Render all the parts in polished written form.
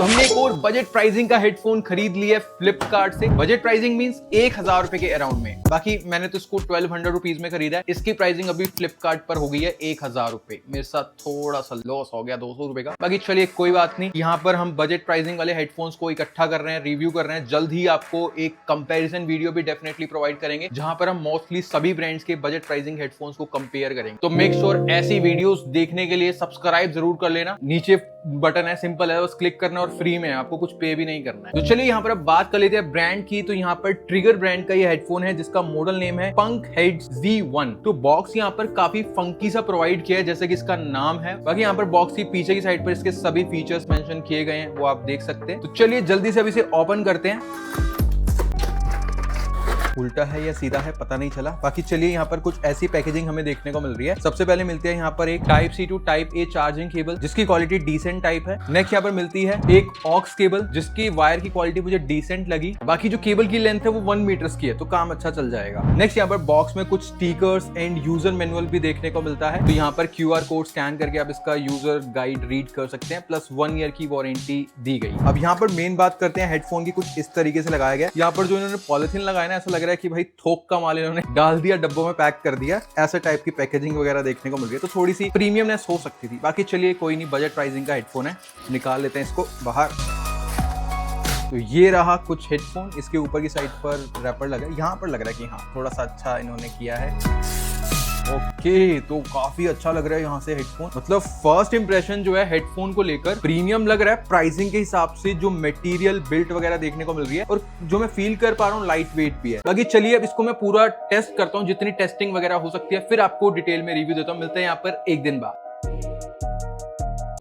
तो हमने एक और बजट प्राइसिंग का हेडफोन खरीद लिया फ्लिपकार्ट से। बजट प्राइसिंग मींस 1000 रुपए के अराउंड में। बाकी मैंने तो इसको 1200 रुपीज में खरीदा है। इसकी प्राइसिंग अभी फ्लिपकार्ट पर हो गई है 1000 रुपए। मेरे साथ थोड़ा सा लॉस हो गया 200 रुपए का। बाकी चलिए कोई बात नहीं। यहाँ पर हम बजट प्राइसिंग वाले हेडफोन्स को इकट्ठा कर रहे हैं, रिव्यू कर रहे हैं। जल्द ही आपको एक कंपैरिजन वीडियो भी डेफिनेटली प्रोवाइड करेंगे, जहां पर हम मोस्टली सभी ब्रांड्स के बजट प्राइसिंग हेडफोन्स को कंपेयर करेंगे। तो मेक श्योर ऐसी वीडियोस देखने के लिए सब्सक्राइब जरूर कर लेना। नीचे बटन है, सिंपल है, बस क्लिक करना और फ्री में है, आपको कुछ पे भी नहीं करना है। तो चलिए यहाँ पर अब बात कर लेते हैं ब्रांड की। तो यहाँ पर ट्रिगर ब्रांड का ये हेडफोन है, जिसका मॉडल नेम है पंक हेड्स Z1। तो बॉक्स यहाँ पर काफी फंकी सा प्रोवाइड किया है, जैसे कि इसका नाम है। बाकी यहाँ पर बॉक्स की पीछे की साइड पर इसके सभी फीचर्स मेंशन किए गए हैं, वो आप देख सकते हैं। तो चलिए जल्दी से अब इसे ओपन करते हैं। उल्टा है या सीधा है पता नहीं चला। बाकी चलिए यहाँ पर कुछ ऐसी पैकेजिंग हमें देखने को मिल रही है। सबसे पहले मिलती है यहाँ पर एक Type-C to Type-A charging cable, जिसकी क्वालिटी डिसेंट टाइप है। नेक्स्ट यहाँ पर मिलती है एक ऑक्स केबल, जिसकी वायर की क्वालिटी मुझे डिसेंट लगी। बाकी जो केबल की लेंथ है वो 1 मीटर की है, तो काम अच्छा चल जाएगा। नेक्स्ट यहाँ पर बॉक्स में कुछ स्टिकर्स एंड यूजर मैनुअल भी देखने को मिलता है। तो यहाँ पर QR कोड स्कैन करके आप इसका यूजर गाइड रीड कर सकते हैं, प्लस 1 ईयर की वारंटी दी गई। अब यहाँ पर मेन बात करते हैं हेडफोन की। कुछ इस तरीके से लगाया गया। यहाँ पर जो इन्होंने पॉलिथीन लगाया ना, ऐसा लग रहा है कि भाई थोक का माल इन्होंने डाल दिया, डब्बों में पैक कर दिया। ऐसे टाइप की पैकेजिंग वगैरह देखने को मिल रही है, तो थोड़ी सी प्रीमियमनेस हो सकती थी। बाकी चलिए कोई नहीं, बजट प्राइसिंग का हेडफोन है, निकाल लेते हैं इसको बाहर। तो ये रहा कुछ हेडफोन। इसके ऊपर की साइड पर रैपर लगा है। यहाँ पर लग रहा है कि हाँ थोड़ा सा अच्छा इन्होंने किया है। ओके, तो काफी अच्छा लग रहा है यहाँ से हेडफोन। मतलब फर्स्ट इंप्रेशन जो है हेडफोन को लेकर प्रीमियम लग रहा है। प्राइसिंग के हिसाब से जो मटेरियल बिल्ट वगैरह देखने को मिल रही है, और जो मैं फील कर पा रहा हूँ लाइट वेट भी है। बाकी चलिए अब इसको मैं पूरा टेस्ट करता हूँ, जितनी टेस्टिंग वगैरह हो सकती है, फिर आपको डिटेल में रिव्यू देता हूँ। मिलते हैं यहाँ पर एक दिन बाद।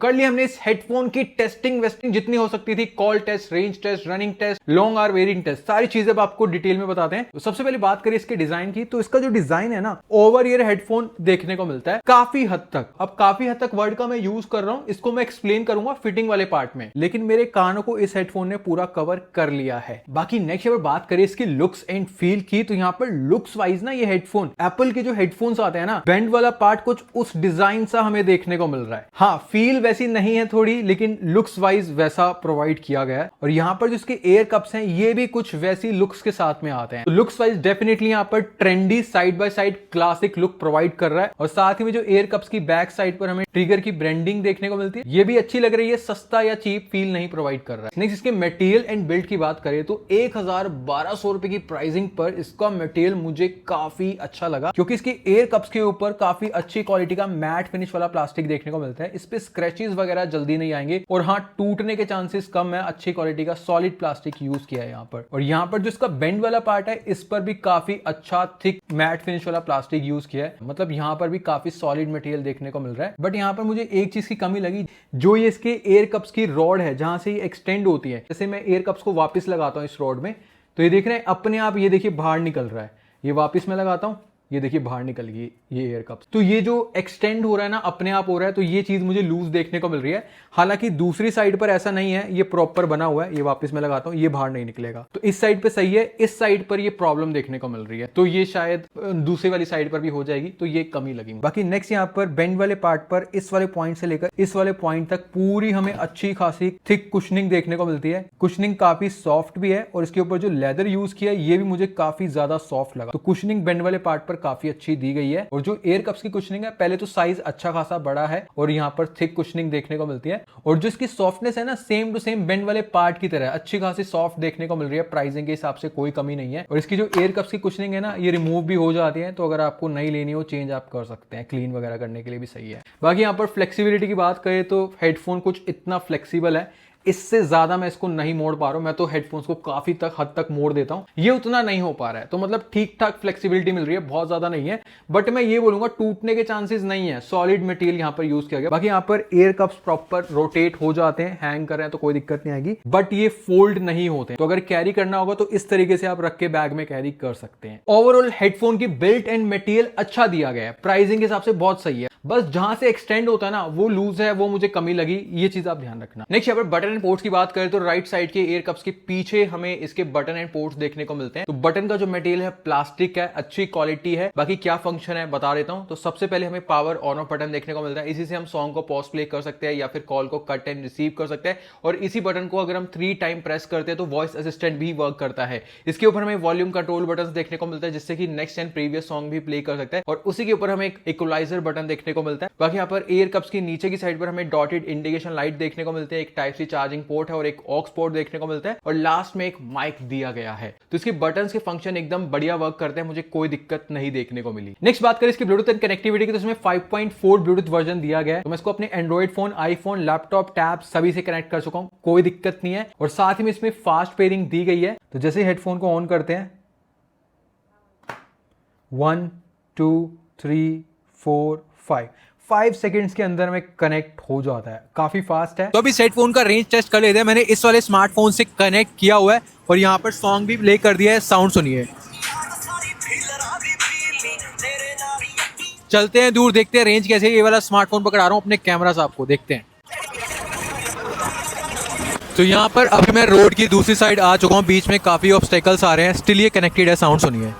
कर लिया हमने इस हेडफोन की टेस्टिंग वेस्टिंग जितनी हो सकती थी। Call test, range test, running test, long hour wearing test, सारी चीजें अब आपको डिटेल में बताते हैं। तो सबसे पहले बात करें इसके डिजाइन की। तो इसका जो डिजाइन है ना, ओवर ईयर हेडफोन देखने को मिलता है काफी हद तक। अब काफी हद तक वर्ड का मैं यूज कर रहा हूं, इसको मैं एक्सप्लेन करूंगा फिटिंग वाले पार्ट में, लेकिन मेरे कानों को इस हेडफोन ने पूरा कवर कर लिया है। बाकी नेक्स्ट अगर बात करें इसकी लुक्स एंड फील की, तो यहाँ पर लुक्स वाइज ना ये हेडफोन, एप्पल के जो हेडफोन्स आते हैं ना, बैंड वाला पार्ट कुछ उस डिजाइन सा हमें देखने को मिल रहा है। हाँ, फील वैसी नहीं है थोड़ी, लेकिन लुक्स वाइज वैसा प्रोवाइड किया गया है। और यहाँ पर जो इसके एयर कप्स हैं, ये भी कुछ वैसी लुक्स के साथ में आते हैं। तो लुक्स वाइज डेफिनेटली यहाँ पर trendy side by side classic look provide कर रहा है। और साथ ही में जो एयर कप्स की बैक साइड पर हमें ट्रिगर की ब्रांडिंग देखने को मिलती है, ये भी अच्छी लग रही है। सस्ता या चीप फील नहीं प्रोवाइड कर रहा है। नेक्स्ट इसके मटेरियल एंड बिल्ड की बात करें तो 1200 रुपए की प्राइसिंग पर इसका मटेरियल मुझे काफी अच्छा लगा, क्योंकि इसके एयर कप्स के ऊपर काफी अच्छी क्वालिटी का मैट फिनिश वाला प्लास्टिक देखने को मिलता है। इस पे स्क्रैचेस वगैरह जल्दी नहीं आएंगे, और हाँ, टूटने के चांसेस कम है। अच्छी क्वालिटी का सॉलिड प्लास्टिक यूज किया है यहाँ पर। और यहाँ पर जो इसका बेंड वाला पार्ट है, इस पर भी काफी अच्छा थिक मैट फिनिश वाला प्लास्टिक यूज किया है। मतलब यहाँ पर भी काफी सॉलिड मटेरियल देखने को मिल रहा है। बट यहाँ पर मुझे एक चीज की कमी लगी, जो ये इसके एयर कप्स की रॉड है, जहां से ये एक्सटेंड होती है। जैसे मैं एयर कप्स को वापस लगाता हूँ इस रॉड में, तो ये देख रहे हैं अपने आप, ये देखिए बाहर निकल रहा है। ये वापस मैं लगाता हूँ, ये देखिए बाहर निकल गई ये एयर कप्स। तो ये जो एक्सटेंड हो रहा है ना, अपने आप हो रहा है, तो ये चीज मुझे लूज देखने को मिल रही है। हालांकि दूसरी साइड पर ऐसा नहीं है, ये प्रॉपर बना हुआ है। ये वापस मैं लगाता हूँ, ये बाहर नहीं निकलेगा। तो इस साइड पे सही है, इस साइड पर ये प्रॉब्लम देखने को मिल रही है। तो ये शायद दूसरी वाली साइड पर भी हो जाएगी, तो ये कमी लगी। बाकी नेक्स्ट यहाँ पर बेंड वाले पार्ट पर, इस वाले पॉइंट से लेकर इस वाले पॉइंट तक पूरी हमें अच्छी खासी थिक कुशनिंग देखने को मिलती है। कुशनिंग काफी सॉफ्ट भी है, और इसके ऊपर जो लेदर यूज किया है, ये भी मुझे काफी ज्यादा सॉफ्ट लगा। तो कुशनिंग बेंड वाले पार्ट पर काफी अच्छी दी गई है। और जो एयर कप्स की कुशनिंग है, पहले तो साइज अच्छा खासा बड़ा है, और यहाँ पर थिक कुशनिंग देखने को मिलती है। और जो इसकी सॉफ्टनेस है ना, सेम टू सेम बेंड वाले पार्ट की तरह अच्छी खासी सॉफ्ट देखने को मिल रही है। प्राइसिंग के हिसाब से कोई कमी नहीं है। और इसकी जो एयर कप्स की कुशनिंग है ना, ये रिमूव भी हो जाती है, तो अगर आपको नहीं लेनी हो, चेंज आप कर सकते हैं। क्लीन वगैरह करने के लिए भी सही है। बाकी यहाँ पर फ्लेक्सिबिलिटी की बात करें तो हेडफोन कुछ इतना फ्लेक्सिबल है, इससे ज्यादा मैं इसको नहीं मोड़ पा रहा हूं। मैं तो हेडफोन्स को काफी हद तक मोड़ देता हूं, ये उतना नहीं हो पा रहा है। तो मतलब ठीक ठाक फ्लेक्सिबिलिटी मिल रही है, बहुत ज्यादा नहीं है। बट मैं ये बोलूंगा टूटने के चांसेस नहीं है। सॉलिड मटेरियल यहाँ पर यूज किया गया। बाकी यहाँ पर एयर कप्स प्रॉपर रोटेट हो जाते हैं, हैंग कर रहे हैं तो कोई दिक्कत नहीं आएगी। बट ये फोल्ड नहीं होते, तो अगर कैरी करना होगा तो इस तरीके से आप रख के बैग में कैरी कर सकते हैं। ओवरऑल हेडफोन की बिल्ट एंड मटेरियल अच्छा दिया गया है, प्राइसिंग के हिसाब से बहुत सही है। बस जहां से एक्सटेंड होता है ना वो लूज है, वो मुझे कमी लगी, ये चीज आप ध्यान रखना। नेक्स्ट यहाँ पर बटन एंड पोर्ट्स की बात करें तो राइट साइड के एयर कप्स के पीछे हमें इसके बटन एंड पोर्ट्स देखने को मिलते हैं। तो बटन का जो मटेरियल है प्लास्टिक है, अच्छी क्वालिटी है। बाकी क्या फंक्शन है बता देता हूं। तो सबसे पहले हमें पावर ऑन ऑफ बटन देखने को मिलता है, इसी से हम सॉन्ग को पॉज प्ले कर सकते हैं या फिर कॉल को कट एंड रिसीव कर सकते हैं। और इसी बटन को अगर हम 3 टाइम प्रेस करते हैं तो वॉइस असिस्टेंट भी वर्क करता है। इसके ऊपर हमें वॉल्यूम कंट्रोल बटन देखने को मिलता है जिससे कि नेक्स्ट एंड प्रीवियस सॉन्ग भी प्ले कर सकता है। और उसी के ऊपर हमें एक इक्वलाइजर बटन देखने को मिलता है। बाकी यहाँ पर एयर कप्स की नीचे की साइड पर हमें डॉटेड इंडिकेशन लाइट देखने को मिलते हैं, एक टाइप सी चार्जिंग पोर्ट है और एक ऑक्स पोर्ट देखने को मिलता है और लास्ट में एक माइक दिया गया है। तो इसके बटन्स के फंक्शन एकदम बढ़िया वर्क करते हैं, मुझे कोई दिक्कत नहीं देखने को मिली। नेक्स्ट बात करें इसकी ब्लूटूथ एंड कनेक्टिविटी की, तो इसमें 5.4 ब्लूटूथ वर्जन दिया गया है। तो मैं इसको अपने Android phone, iPhone, laptop, tab सभी से कनेक्ट कर चुका हूं, कोई दिक्कत नहीं है। और साथ ही में इसमें फास्ट पेयरिंग दी गई है। तो जैसे हेडफोन को ऑन करते हैं 1 2 3 4 5 सेकंड्स के अंदर में कनेक्ट हो जाता है, काफी फास्ट है। तो अभी सेट फोन का रेंज टेस्ट कर लेते हैं। मैंने इस वाले स्मार्टफोन से कनेक्ट किया हुआ है और यहाँ पर सॉन्ग भी प्ले कर दिया है, साउंड सुनिए। चलते हैं दूर, देखते हैं रेंज कैसे है। ये वाला स्मार्टफोन पकड़ा रहा हूँ अपने कैमरा साहब को, देखते हैं। तो यहाँ पर अभी मैं रोड की दूसरी साइड आ चुका हूँ, बीच में काफी ऑब्स्टेकल्स आ रहे हैं, स्टिल ये कनेक्टेड है, साउंड सुनिए।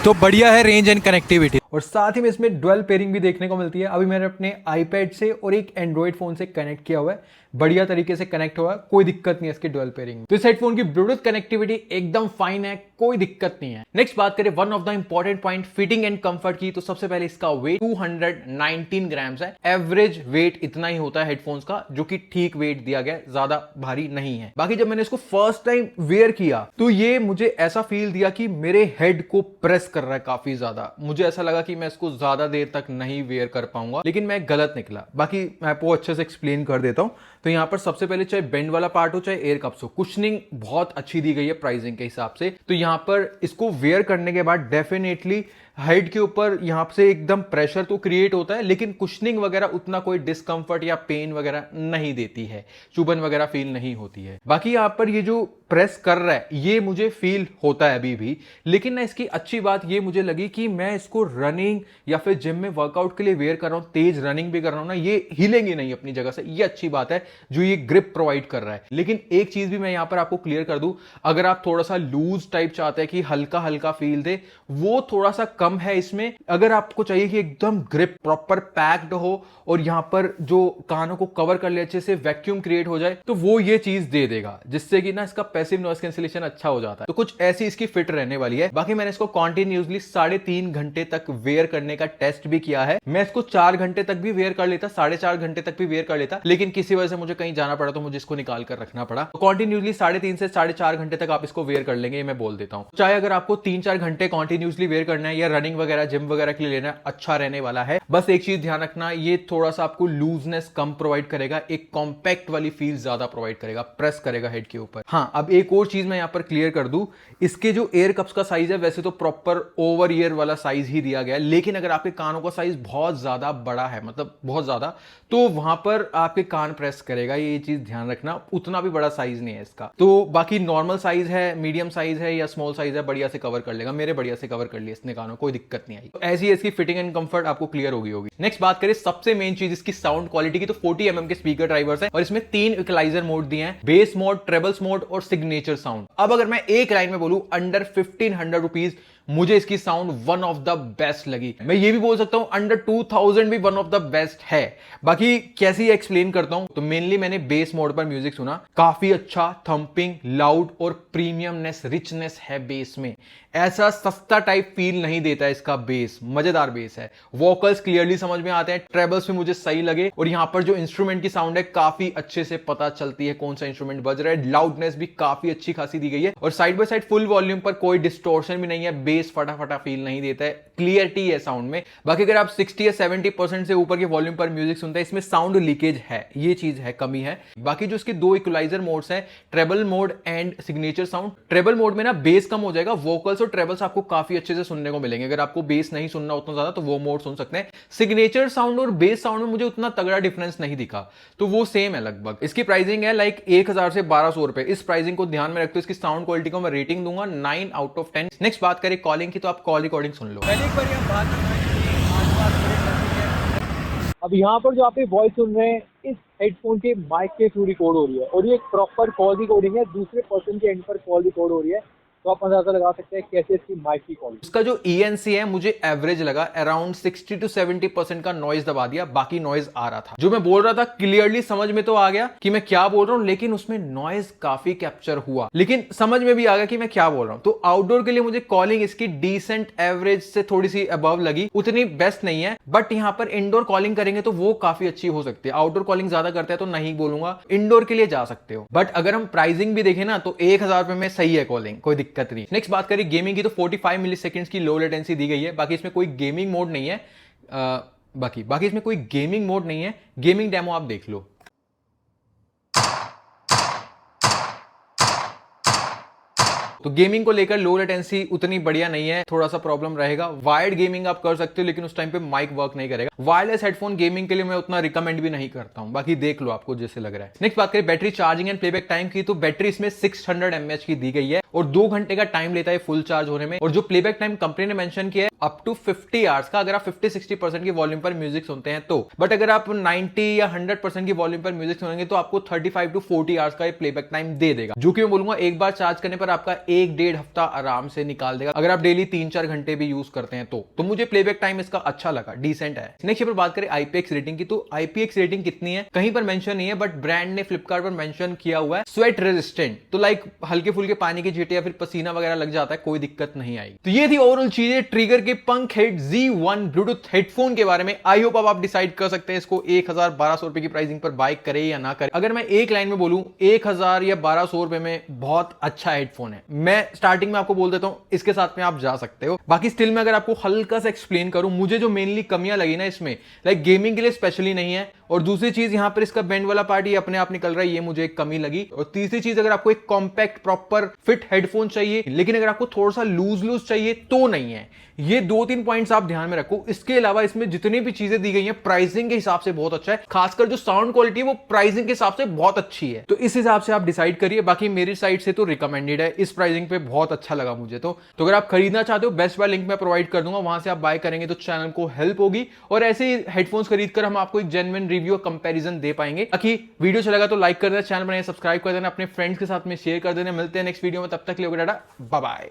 तो बढ़िया है रेंज एंड कनेक्टिविटी। और साथ ही में इसमें डुअल पेयरिंग भी देखने को मिलती है। अभी मैंने अपने आईपैड से और एक एंड्रॉइड फोन से कनेक्ट किया हुआ है, बढ़िया तरीके से कनेक्ट हुआ है, कोई दिक्कत नहीं है इसके डुअल पेयरिंग। तो इस हेडफोन की ब्लूटूथ कनेक्टिविटी एकदम फाइन है, कोई दिक्कत नहीं है। नेक्स्ट बात करें one of the important point fitting and comfort की, तो सबसे पहले इसका वेट 219 ग्राम्स है। एवरेज वेट इतना ही होता है हेडफोन्स का, जो कि ठीक वेट दिया गया है, ज्यादा भारी नहीं है। बाकी जब मैंने इसको फर्स्ट टाइम वेयर किया तो ये मुझे ऐसा फील दिया कि मेरे हेड को प्रेस कर रहा है काफी ज्यादा। मुझे ऐसा लगा कि मैं इसको ज्यादा देर तक नहीं वेयर कर पाऊंगा, लेकिन मैं गलत निकला। बाकी मैं आपको अच्छे से एक्सप्लेन कर देता हूं। तो यहाँ पर सबसे पहले चाहे बेंड वाला पार्ट हो चाहे एयर कप्स हो, कुशनिंग बहुत अच्छी दी गई है प्राइसिंग के हिसाब से। तो यहाँ पर इसको वेयर करने के बाद डेफिनेटली हेड के ऊपर यहाँ से एकदम प्रेशर तो क्रिएट होता है, लेकिन कुशनिंग वगैरह उतना कोई डिस्कंफर्ट या पेन वगैरह नहीं देती है, चुभन वगैरह फील नहीं होती है। बाकी यहाँ पर ये जो प्रेस कर रहा है ये मुझे फील होता है अभी भी, लेकिन ना इसकी अच्छी बात ये मुझे लगी कि मैं इसको रनिंग या फिर जिम में वर्कआउट के लिए वेयर कर रहा हूँ, तेज रनिंग भी कर रहा हूँ ना, ये हिलेंगे नहीं अपनी जगह से, ये अच्छी बात है जो ये ग्रिप प्रोवाइड कर रहा है। लेकिन एक चीज भी मैं यहाँ पर आपको क्लियर कर दूं, अगर आप थोड़ा सा लूज टाइप चाहते हैं कि हल्का हल्का फील दे, वो थोड़ा सा कम है इसमें। अगर आपको चाहिए कि एकदम ग्रिप प्रॉपर पैक्ड हो और यहां पर जो कानों को कवर कर ले अच्छे से, वैक्यूम क्रिएट हो जाए, तो वो ये चीज दे देगा, जिससे कि ना इसका पैसिव नॉइस कैंसिलेशन अच्छा हो जाता है। तो कुछ ऐसी इसकी फिट रहने वाली है। बाकी मैंने इसको कॉन्टिन्यूसली 3.5 घंटे तक वेयर करने का टेस्ट भी किया है। मैं इसको 4 घंटे तक भी वेयर कर लेता, 4.5 घंटे तक भी वेयर कर लेता, लेकिन किसी वजह से मुझे कहीं जाना पड़ा तो मुझे इसको निकाल कर रखना पड़ा। तो कॉन्टिन्यूसली 3.5 से 4.5 घंटे तक आप इसको वेयर कर लेंगे, ये मैं बोल देता हूं। चाहे अगर आपको 3-4 घंटे कॉन्टिन्यूसली वेयर करना है या रनिंग वगैरह जिम वगैरह के लिए लेना है, अच्छा रहने वाला है। बस एक चीज ध्यान रखना, ये थोड़ा सा आपको लूजनेस कम प्रोवाइड करेगा, एक कॉम्पैक्ट वाली फील ज्यादा प्रोवाइड करेगा, प्रेस करेगा हेड के ऊपर। हाँ, अब एक और चीज मैं यहां पर क्लियर कर दूं, इसके जो एयर कप्स का साइज है वैसे तो प्रॉपर ओवर ईयर वाला साइज ही दिया गया है, लेकिन अगर आपके कानों का साइज बहुत ज्यादा बड़ा है, मतलब बहुत ज्यादा, तो वहां पर आपके कान प्रेस करेगा, ये चीज ध्यान रखना। उतना भी बड़ा साइज नहीं है इसका। तो बाकी नॉर्मल साइज है, मीडियम साइज है या स्मॉल साइज है, बढ़िया से कवर कर लेगा। मेरे बढ़िया से कवर कर लिया इसने कानों, कोई दिक्कत नहीं आई। तो ऐसी इसकी फिटिंग एंड कंफर्ट आपको क्लियर होगी। नेक्स्ट बात करें सबसे मेन चीज इसकी साउंड क्वालिटी की, तो 40 mm के स्पीकर ड्राइवर्स हैं और इसमें 3 इक्वलाइजर मोड दिए हैं, बेस मोड, ट्रेबल्स मोड और सिग्नेचर साउंड। अब अगर मैं एक लाइन में बोलूं, अंडर 1500 रुपीज मुझे इसकी sound one of the best लगी। मैं ये भी बोल सकता हूं अंडर 2000 भी वन ऑफ द बेस्ट है। बाकी कैसे एक्सप्लेन करता हूं, तो मेनली मैंने बेस मोड पर म्यूजिक सुना, काफी अच्छा थंपिंग, लाउड और प्रीमियमनेस, रिचनेस है बेस में। ऐसा सस्ता टाइप फील नहीं देता है इसका बेस, मजेदार बेस है। वोकल्स क्लियरली समझ में आते हैं, ट्रेबल्स भी मुझे सही लगे और यहां पर जो इंस्ट्रूमेंट की साउंड है काफी अच्छे से पता चलती है कौन सा इंस्ट्रूमेंट बज रहा है। लाउडनेस भी काफी अच्छी खासी दी गई है और side by side full volume पर कोई डिस्टोर्शन भी नहीं है, बेस फटाफटा फील नहीं देता है, क्लियरिटी है साउंड में। बाकी अगर आप 60 या 70% से ऊपर के वॉल्यूम पर म्यूजिक सुनते हैं, इसमें साउंड लीकेज है, ये चीज है, कमी है। बाकी जो इसके 2 इक्वलाइजर मोड्स हैं, treble mode and signature sound. Treble mode में ना बेस कम हो जाएगा, वोकल्स और ट्रेबल्स आपको काफी अच्छे से सुनने को मिलेंगे। अगर आपको बेस नहीं सुनना उतना ज्यादा तो वो मोड सुन सकते हैं। सिग्नेचर साउंड और बेस साउंड में मुझे उतना तगड़ा डिफरेंस नहीं दिखा, तो वो सेम है लगभग। इसकी प्राइसिंग है लाइक 1000 से 1200 रुपए। इस प्राइसिंग को ध्यान में रखते हुए इसकी साउंड क्वालिटी को मैं रेटिंग दूंगा 9 आउट ऑफ 10। नेक्स्ट बात करें कॉलिंग की तो आप कॉल रिकॉर्डिंग सुन लो। पहले एक बार हम बात अब यहाँ पर जो आप ये वॉइस सुन रहे हैं इस हेडफोन के माइक के थ्रू रिकॉर्ड हो रही है और ये एक प्रॉपर कॉल रिकॉर्डिंग है, दूसरे पर्सन के एंड पर कॉल रिकॉर्ड हो रही है। तो आप अंदाजा लगा सकते हैं कैसे इसकी माइक की कॉल। उसका जो ENC है मुझे एवरेज लगा अराउंड 60 to 70% का नॉइज दबा दिया, बाकी नॉइज आ रहा था। जो मैं बोल रहा था क्लियरली समझ में तो आ गया कि मैं क्या बोल रहा हूं, लेकिन उसमें नॉइज काफी कैप्चर हुआ, लेकिन समझ में भी आ गया कि मैं क्या बोल रहा हूं। तो आउटडोर के लिए मुझे कॉलिंग इसकी डिसेंट एवरेज से थोड़ी सी अबव लगी, उतनी बेस्ट नहीं है, बट यहां पर इंडोर कॉलिंग करेंगे तो वो काफी अच्छी हो सकती है। आउटडोर कॉलिंग ज्यादा करते हैं तो नहीं बोलूंगा, इंडोर के लिए जा सकते हो। बट अगर हम प्राइसिंग भी देखें ना तो 1000 रुपए में सही है कॉलिंग, कोई दिक्कत नहीं। नेक्स्ट बात करें गेमिंग की तो 45 मिली सेकेंड्स की लो लेटेंसी दी गई है। बाकी इसमें कोई गेमिंग मोड नहीं है, बाकी इसमें कोई गेमिंग मोड नहीं है। गेमिंग डेमो आप देख लो। तो गेमिंग को लेकर लो लेटेंसी उतनी बढ़िया नहीं है, थोड़ा सा प्रॉब्लम रहेगा। वायर्ड गेमिंग आप कर सकते हो लेकिन उस टाइम पे माइक वर्क नहीं करेगा। वायरलेस हेडफोन गेमिंग के लिए मैं उतना रिकमेंड भी नहीं करता हूं, बाकी देख लो आपको जैसे लग रहा है। नेक्स्ट बात करें battery charging and playback time की, तो बैटरी इसमें 600 mAh की दी गई है और 2 घंटे का टाइम लेता है फुल चार्ज होने में। और जो प्लेबैक टाइम कंपनी ने मेंशन किया है अप टू 50 आवर्स का, अगर आप 50-60% की वॉल्यूम पर म्यूजिक सुनते हैं तो। बट अगर आप 90 या 100% की वॉल्यूम पर म्यूजिक सुनेंगे तो आपको 35 to 40 आवर्स का प्लेबैक टाइम दे देगा, जो कि मैं बोलूंगा एक बार चार्ज करने पर आपका 1-1.5 हफ्ता आराम से निकाल देगा, अगर आप डेली 3-4 घंटे भी यूज करते हैं तो मुझे प्लेबैक टाइम इसका अच्छा लगा, डिसेंट है। नेक्स्ट पर बात करें IPX रेटिंग की, तो IPX रेटिंग कितनी है कहीं पर मेंशन नहीं है, बट ब्रांड ने फ्लिपकार्ट पर मेंशन किया हुआ है स्वेट रेजिस्टेंट। तो लाइक हल्के फुल्के पानी के छींटे या फिर पसीना वगैरह लग जाता है, कोई दिक्कत नहीं आई। तो ये थी ओवरऑल चीजें ट्रिगर के पंकहेड Z1 ब्लूटूथ हेडफोन के बारे में। आई होप अब आप डिसाइड कर सकते हैं इसको 1000-1200 रुपए की प्राइसिंग पर बाय करें या ना करें। अगर मैं एक लाइन में बोलूं 1000 या 1200 रुपए में बहुत अच्छा हेडफोन है। मैं स्टार्टिंग में आपको बोल देता हूं इसके साथ में आप जा सकते हो। बाकी स्टिल में अगर आपको हल्का सा एक्सप्लेन करूं, मुझे जो मेनली कमियां लगी ना इसमें, लाइक गेमिंग के लिए स्पेशली नहीं है, और दूसरी चीज यहां पर इसका बेंड वाला पार्ट ये अपने आप निकल रहा है, ये मुझे एक कमी लगी। और तीसरी चीज अगर आपको एक कॉम्पैक्ट प्रॉपर फिट हेडफोन चाहिए, लेकिन अगर आपको थोड़ा सा लूज चाहिए तो नहीं है। ये 2-3 पॉइंट्स आप ध्यान में रखो। इसके अलावा इसमें जितनी भी चीजें दी गई हैं प्राइसिंग के हिसाब से बहुत अच्छा है, खासकर जो साउंड क्वालिटी है वो प्राइसिंग के हिसाब से बहुत अच्छी है। तो इस हिसाब से आप डिसाइड करिए। बाकी मेरी साइड से तो रिकमेंडेड है, इस प्राइसिंग पे बहुत अच्छा लगा मुझे। तो अगर आप खरीदना चाहते हो बेस्ट बाय लिंक मैं प्रोवाइड कर दूंगा, वहां से आप बाय करेंगे तो चैनल को हेल्प होगी और ऐसे ही हेडफोन्स खरीदकर हम आपको एक जेन्युइन रिव्यू कंपैरिजन दे पाएंगे। बाकी वीडियो अच्छा लगा तो लाइक कर देना, चैनल बनाइए, सब्सक्राइब कर देना, अपने फ्रेंड्स के साथ में शेयर कर देना। मिलते हैं नेक्स्ट वीडियो में, तब तक के लिए टाटा, बाय बाय।